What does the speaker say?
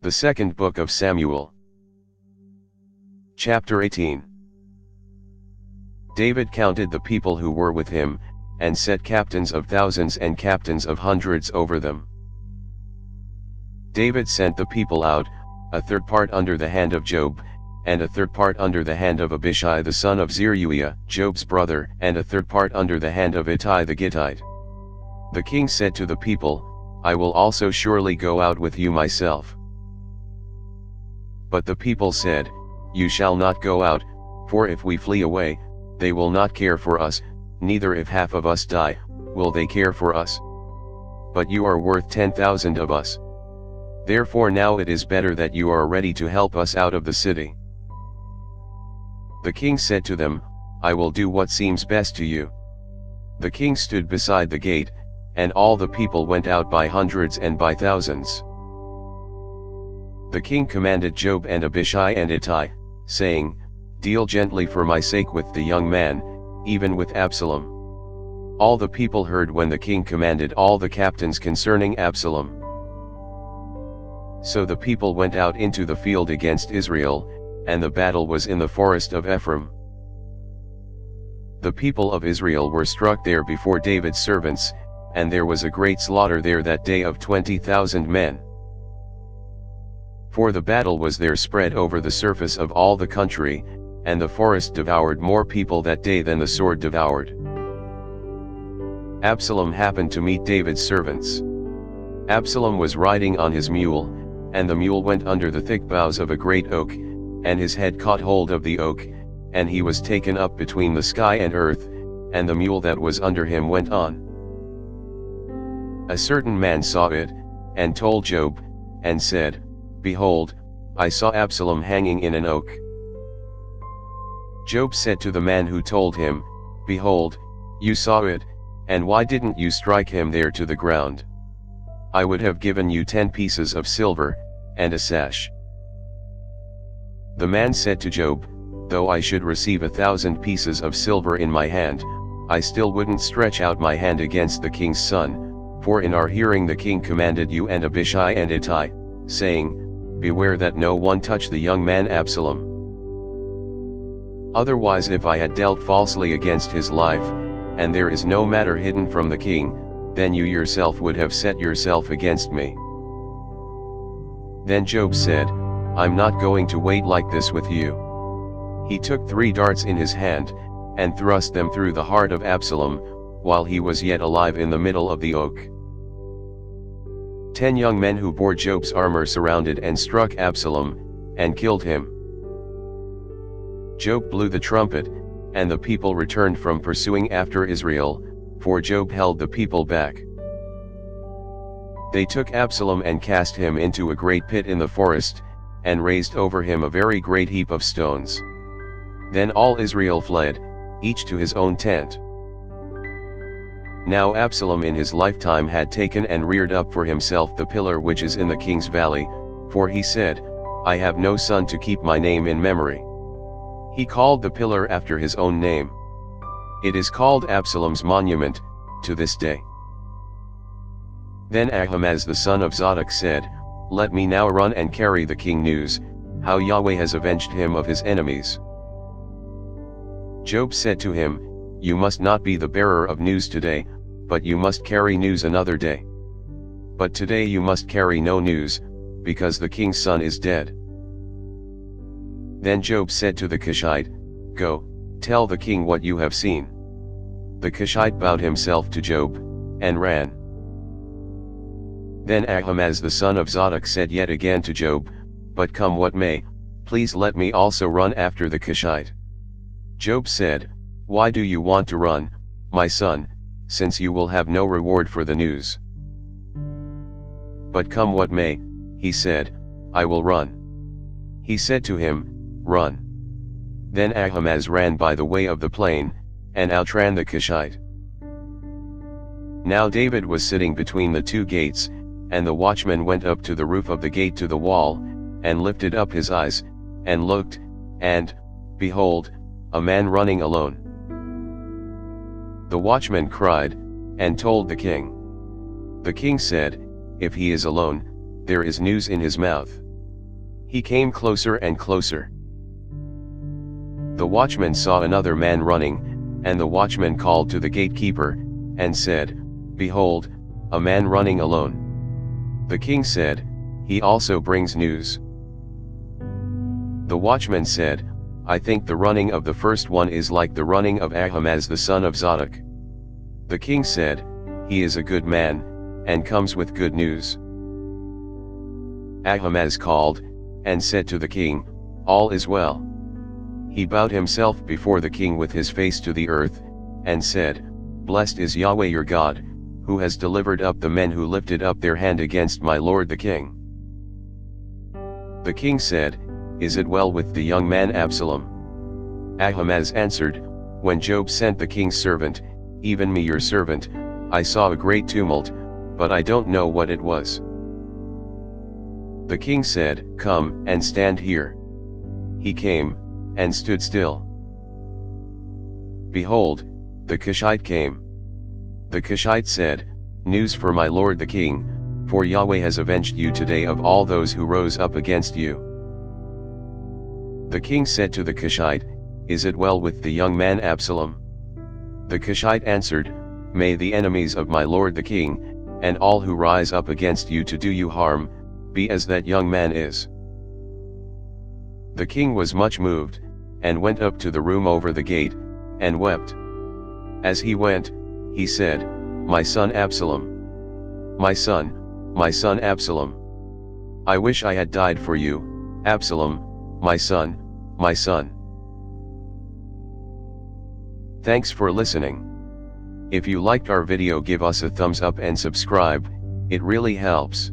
The Second Book of Samuel. Chapter 18. David counted the people who were with him, and set captains of thousands and captains of hundreds over them. David sent the people out, a third part under the hand of Job, and a third part under the hand of Abishai the son of Zeruiah, Job's brother, and a third part under the hand of Ittai the Gittite. The king said to the people, I will also surely go out with you myself. But the people said, You shall not go out, for if we flee away, they will not care for us, neither if half of us die, will they care for us. But you are worth 10,000 of us. Therefore now it is better that you are ready to help us out of the city. The king said to them, I will do what seems best to you. The king stood beside the gate, and all the people went out by hundreds and by thousands. The king commanded Job and Abishai and Ittai, saying, Deal gently for my sake with the young man, even with Absalom. All the people heard when the king commanded all the captains concerning Absalom. So the people went out into the field against Israel, and the battle was in the forest of Ephraim. The people of Israel were struck there before David's servants, and there was a great slaughter there that day of 20,000 men. For the battle was there spread over the surface of all the country, and the forest devoured more people that day than the sword devoured. Absalom happened to meet David's servants. Absalom was riding on his mule, and the mule went under the thick boughs of a great oak, and his head caught hold of the oak, and he was taken up between the sky and earth, and the mule that was under him went on. A certain man saw it, and told Job, and said, Behold, I saw Absalom hanging in an oak. Job said to the man who told him, Behold, you saw it, and why didn't you strike him there to the ground? I would have given you 10 pieces of silver, and a sash. The man said to Job, Though I should receive 1,000 pieces of silver in my hand, I still wouldn't stretch out my hand against the king's son, for in our hearing the king commanded you and Abishai and Ittai, saying, Beware that no one touch the young man Absalom. Otherwise if I had dealt falsely against his life, and there is no matter hidden from the king, then you yourself would have set yourself against me. Then Job said, I'm not going to wait like this with you. He took 3 darts in his hand, and thrust them through the heart of Absalom, while he was yet alive in the middle of the oak. 10 young men who bore Job's armor surrounded and struck Absalom, and killed him. Job blew the trumpet, and the people returned from pursuing after Israel, for Job held the people back. They took Absalom and cast him into a great pit in the forest, and raised over him a very great heap of stones. Then all Israel fled, each to his own tent. Now Absalom in his lifetime had taken and reared up for himself the pillar which is in the king's valley, for he said, I have no son to keep my name in memory. He called the pillar after his own name. It is called Absalom's monument, to this day. Then Ahimaaz the son of Zadok said, Let me now run and carry the king news, how Yahweh has avenged him of his enemies. Job said to him, You must not be the bearer of news today, but you must carry news another day. But today you must carry no news, because the king's son is dead. Then Job said to the Cushite, Go, tell the king what you have seen. The Cushite bowed himself to Job, and ran. Then Ahimaaz the son of Zadok said yet again to Job, But come what may, please let me also run after the Cushite. Job said, Why do you want to run, my son, since you will have no reward for the news? But come what may, he said, I will run. He said to him, Run. Then Ahimaaz ran by the way of the plain, and outran the Cushite. Now David was sitting between the 2 gates, and the watchman went up to the roof of the gate to the wall, and lifted up his eyes, and looked, and, behold, a man running alone. The watchman cried, and told the king. The king said, If he is alone, there is news in his mouth. He came closer and closer. The watchman saw another man running, and the watchman called to the gatekeeper, and said, "Behold, a man running alone." The king said, "He also brings news." The watchman said, "I think the running of the first one is like the running of Ahimaaz the son of Zadok." The king said, "He is a good man, and comes with good news." Ahimaaz called, and said to the king, "All is well." He bowed himself before the king with his face to the earth, and said, "Blessed is Yahweh your God, who has delivered up the men who lifted up their hand against my lord the king." The king said, "Is it well with the young man Absalom?" Ahimaaz answered, "When Job sent the king's servant, even me your servant, I saw a great tumult, but I don't know what it was." The king said, "Come and stand here." He came, and stood still. Behold, the Cushite came. The Cushite said, "News for my lord the king, for Yahweh has avenged you today of all those who rose up against you." The king said to the Cushite, "Is it well with the young man Absalom?" The Cushite answered, "May the enemies of my lord the king, and all who rise up against you to do you harm, be as that young man is." The king was much moved, and went up to the room over the gate, and wept. As he went, he said, "My son Absalom! My son, my son Absalom! I wish I had died for you, Absalom, my son, my son." Thanks for listening. If you liked our video, give us a thumbs up and subscribe, it really helps.